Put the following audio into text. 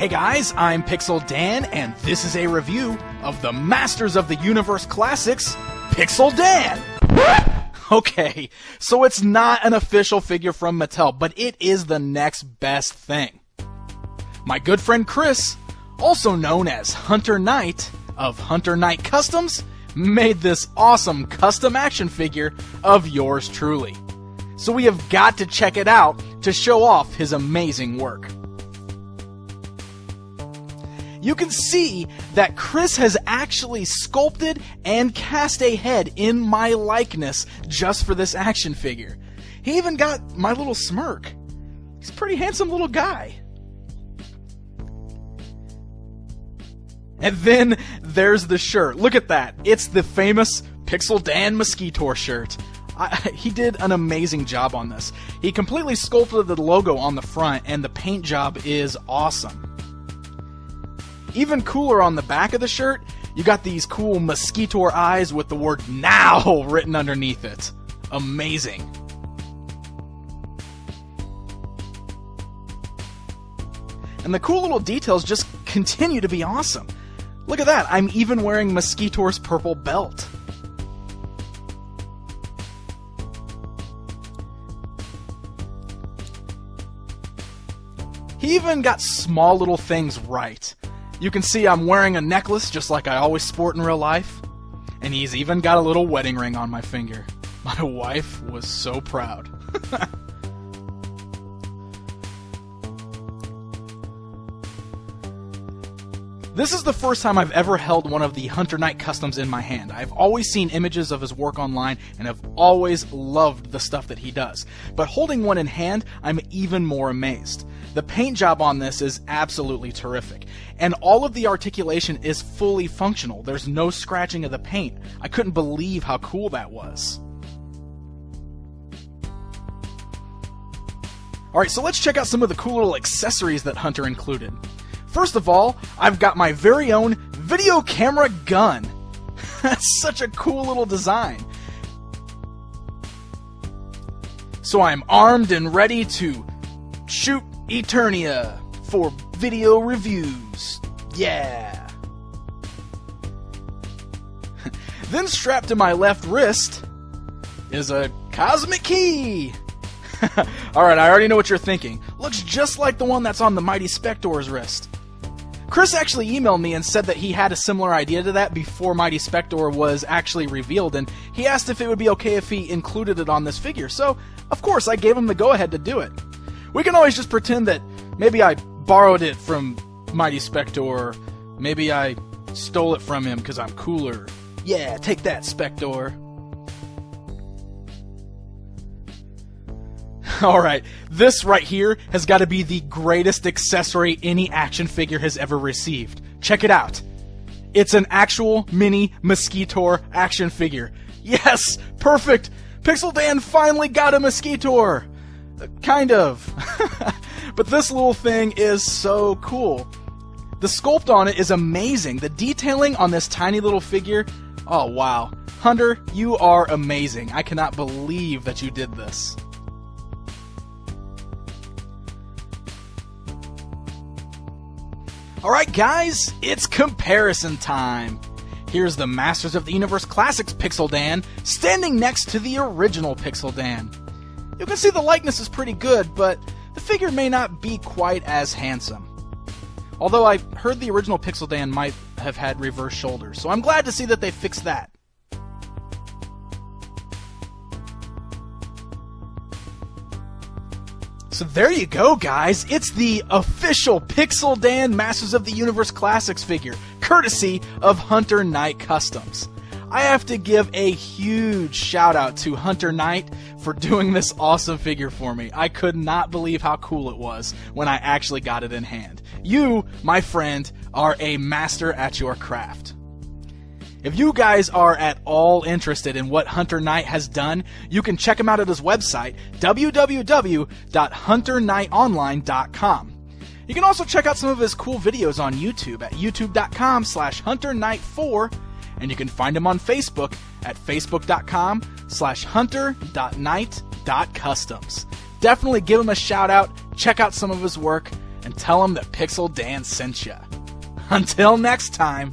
Hey guys, I'm Pixel Dan, and this is a review of the Masters of the Universe Classics, Pixel Dan! Okay, so it's not an official figure from Mattel, but it is the next best thing. My good friend Chris, also known as Hunter Knight of Hunter Knight Customs, made this awesome custom action figure of yours truly. So we have got to check it out to show off his amazing work. You can see that Chris has actually sculpted and cast a head in my likeness just for this action figure. He even got my little smirk. He's a pretty handsome little guy. And then there's the shirt. Look at that. It's the famous Pixel Dan Mosquitor shirt. He did an amazing job on this. He completely sculpted the logo on the front, and the paint job is awesome. Even cooler on the back of the shirt, you got these cool Mosquitor eyes with the word NOW written underneath it. Amazing. And the cool little details just continue to be awesome. Look at that, I'm even wearing Mosquitor's purple belt. He even got small little things right. You can see I'm wearing a necklace just like I always sport in real life. And he's even got a little wedding ring on my finger. My wife was so proud. This is the first time I've ever held one of the Hunter Knight Customs in my hand. I've always seen images of his work online and have always loved the stuff that he does. But holding one in hand, I'm even more amazed. The paint job on this is absolutely terrific. And all of the articulation is fully functional. There's no scratching of the paint. I couldn't believe how cool that was. Alright, so let's check out some of the cool little accessories that Hunter included. First of all, I've got my very own video camera gun. That's such a cool little design. So I'm armed and ready to shoot Eternia for video reviews. Yeah. Then strapped to my left wrist is a cosmic key. Alright, I already know what you're thinking. Looks just like the one that's on the Mighty Spector's wrist. Chris actually emailed me and said that he had a similar idea to that before Mighty Spector was actually revealed, and he asked if it would be okay if he included it on this figure, so of course I gave him the go-ahead to do it. We can always just pretend that maybe I borrowed it from Mighty Spector, maybe I stole it from him because I'm cooler. Yeah, take that, Spector. Alright, this right here has got to be the greatest accessory any action figure has ever received. Check it out. It's an actual mini Mosquitor action figure. Yes, perfect! Pixel Dan finally got a Mosquitor! Kind of. But this little thing is so cool. The sculpt on it is amazing. The detailing on this tiny little figure, oh wow. Hunter, you are amazing. I cannot believe that you did this. Alright guys, it's comparison time. Here's the Masters of the Universe Classics Pixel Dan standing next to the original Pixel Dan. You can see the likeness is pretty good, but the figure may not be quite as handsome. Although I heard the original Pixel Dan might have had reverse shoulders, so I'm glad to see that they fixed that. So there you go, guys. It's the official Pixel Dan Masters of the Universe Classics figure, courtesy of Hunter Knight Customs. I have to give a huge shout out to Hunter Knight for doing this awesome figure for me. I could not believe how cool it was when I actually got it in hand. You, my friend, are a master at your craft. If you guys are at all interested in what Hunter Knight has done, you can check him out at his website, www.hunterknightonline.com. You can also check out some of his cool videos on YouTube at youtube.com/hunterknight4, and you can find him on Facebook at facebook.com/hunter.knight.customs. Definitely give him a shout out, check out some of his work, and tell him that Pixel Dan sent ya. Until next time.